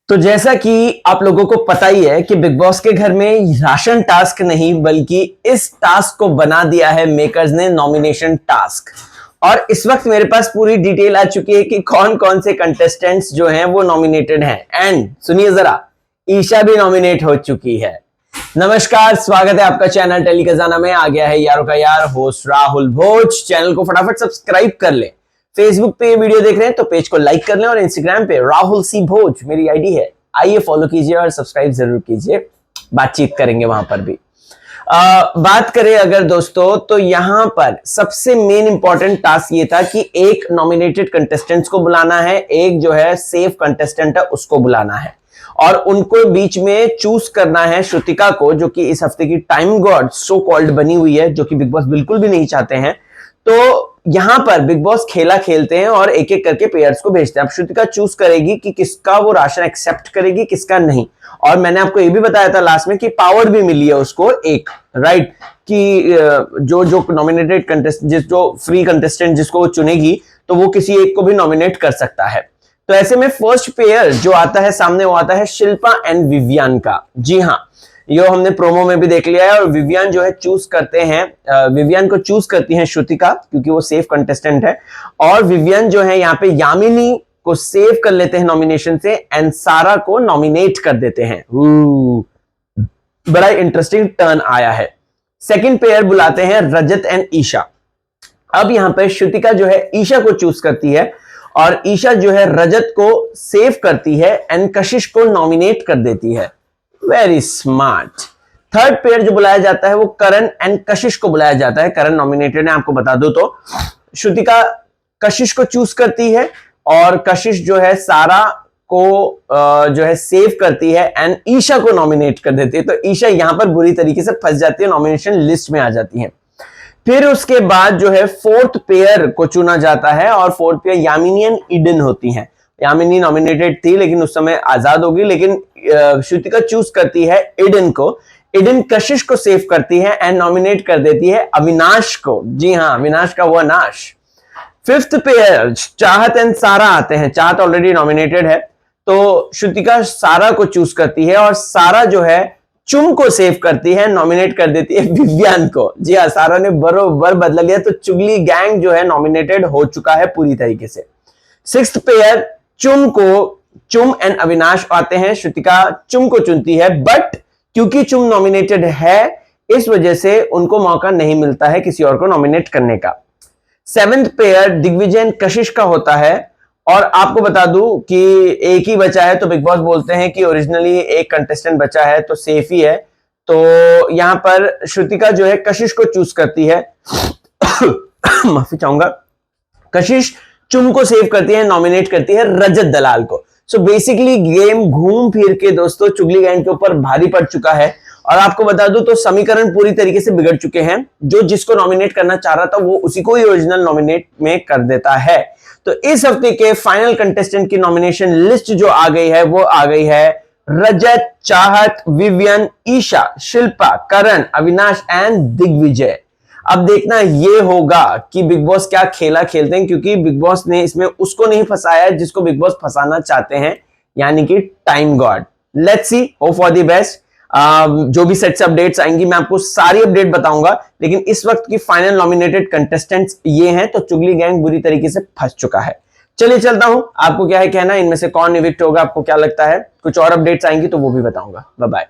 तो जैसा कि आप लोगों को पता ही है कि बिग बॉस के घर में राशन टास्क नहीं बल्कि इस टास्क को बना दिया है मेकर्स ने नॉमिनेशन टास्क। और इस वक्त मेरे पास पूरी डिटेल आ चुकी है कि कौन कौन से कंटेस्टेंट्स जो हैं वो नॉमिनेटेड हैं। एंड सुनिए जरा, ईशा भी नॉमिनेट हो चुकी है। नमस्कार, स्वागत है आपका चैनल टेली खजाना में। आ गया है यारों का यार होस्ट राहुल भोज। चैनल को फटाफट सब्सक्राइब कर ले। फेसबुक पे ये वीडियो देख रहे हैं तो पेज को लाइक कर लें और इंस्टाग्राम पे राहुल सी भोज मेरी आईडी है, आइए फॉलो कीजिए और सब्सक्राइब जरूर कीजिए। बातचीत करेंगे वहां पर भी। बात करें अगर दोस्तों तो यहां पर सबसे मेन इंपॉर्टेंट टास्क ये था कि एक नॉमिनेटेड कंटेस्टेंट्स को बुलाना है, एक जो है सेफ कंटेस्टेंट है उसको बुलाना है और उनको बीच में चूज करना है श्रुतिका को, जो कि इस हफ्ते की टाइम गॉड सो कॉल्ड बनी हुई है, जो कि बिग बॉस बिल्कुल भी नहीं चाहते हैं। तो यहां पर बिग बॉस खेला खेलते हैं और एक एक करके प्लेयर्स को भेजते हैं। अब श्रुतिका चूज करेगी कि किसका वो राशन एक्सेप्ट करेगी, किसका नहीं। और मैंने आपको ये भी बताया था लास्ट में कि पावर भी मिली है उसको एक, राइट, कि जो जो नॉमिनेटेड कंटेस्टेंट, जो फ्री कंटेस्टेंट जिसको वो चुनेगी तो वो किसी एक को भी नॉमिनेट कर सकता है। तो ऐसे में फर्स्ट पेयर जो आता है सामने वो आता है शिल्पा एंड विवियन का। जी हाँ, ये हमने प्रोमो में भी देख लिया है। और विवियन जो है चूज करते हैं, विवियन को चूज करती हैं श्रुतिका क्योंकि वो सेफ कंटेस्टेंट है। और विवियन जो है यहाँ पे यामिनी को सेव कर लेते हैं नॉमिनेशन से एंड सारा को नॉमिनेट कर देते हैं। बड़ा इंटरेस्टिंग टर्न आया है। सेकंड पेयर बुलाते हैं रजत एंड ईशा। अब यहां पर श्रुतिका जो है ईशा को चूज करती है और ईशा जो है रजत को सेव करती है एंड कशिश को नॉमिनेट कर देती है। Very smart. थर्ड पेयर जो बुलाया जाता है वो करण एंड कशिश को बुलाया जाता है। करण नॉमिनेटेड है, आपको बता दो तो। श्रुतिका कशिश को चूज करती है और कशिश जो है सारा को जो है सेव करती है एंड ईशा को नॉमिनेट कर देती है। तो ईशा यहां पर बुरी तरीके से फंस जाती है, नॉमिनेशन लिस्ट में आ जाती है। फिर उसके बाद जो है फोर्थ पेयर को चुना जाता है और fourth pair Yamini and Eden होती हैं। यामिनी नॉमिनेटेड थी लेकिन उस समय आजाद होगी, लेकिन श्रुतिका चूज करती है ईडन को। ईडन कशिश को सेव करती है एंड नॉमिनेट कर देती है अविनाश को। जी हाँ, अविनाश का वो नाश। फिफ्थ पेयर चाहत एंड सारा आते हैं। चाहत ऑलरेडी नॉमिनेटेड है तो श्रुतिका सारा को चूज करती है और सारा जो है चुम को सेव करती है, नॉमिनेट कर देती है विवियन को। जी हाँ, सारा ने बरोबर बदला लिया। तो चुगली गैंग जो है नॉमिनेटेड हो चुका है पूरी तरीके से। सिक्स्थ पेयर चुम एंड अविनाश आते हैं। श्रुतिका चुम को चुनती है बट क्योंकि चुम नॉमिनेटेड है इस वजह से उनको मौका नहीं मिलता है किसी और को नॉमिनेट करने का। सेवेंथ पेयर दिग्विजय एंड कशिश का होता है और आपको बता दूं कि एक ही बचा है तो बिग बॉस बोलते हैं कि ओरिजिनली एक कंटेस्टेंट बचा है तो सेफ ही है। तो यहां पर श्रुतिका जो है कशिश को चूज करती है माफी चाहूंगा। कशिश चुम को सेव करती है, नॉमिनेट करती है रजत दलाल को। सो बेसिकली गेम घूम फिर के दोस्तों चुगली गैंग के ऊपर भारी पड़ चुका है। और आपको बता दूं तो समीकरण पूरी तरीके से बिगड़ चुके हैं। जो जिसको नॉमिनेट करना चाह रहा था वो उसी को ही ओरिजिनल नॉमिनेट में कर देता है। तो इस हफ्ते के फाइनल कंटेस्टेंट की नॉमिनेशन लिस्ट जो आ गई है वो आ गई है रजत, चाहत, विवियन, ईशा, शिल्पा, करण, अविनाश एंड दिग्विजय। अब देखना ये होगा कि बिग बॉस क्या खेला खेलते हैं, क्योंकि बिग बॉस ने इसमें उसको नहीं फंसाया जिसको बिग बॉस फंसाना चाहते हैं, यानी कि time God. Let's see, hope for the best. जो भी सेट्स अपडेट्स आएंगी मैं आपको सारी अपडेट बताऊंगा, लेकिन इस वक्त की फाइनल नॉमिनेटेड कंटेस्टेंट्स ये हैं। तो चुगली गैंग बुरी तरीके से फंस चुका है। चलिए चलता हूं, आपको क्या है कहना, इनमें से कौन इविक्ट होगा, आपको क्या लगता है? कुछ और अपडेट्स आएंगी तो वो भी बताऊंगा। Bye bye.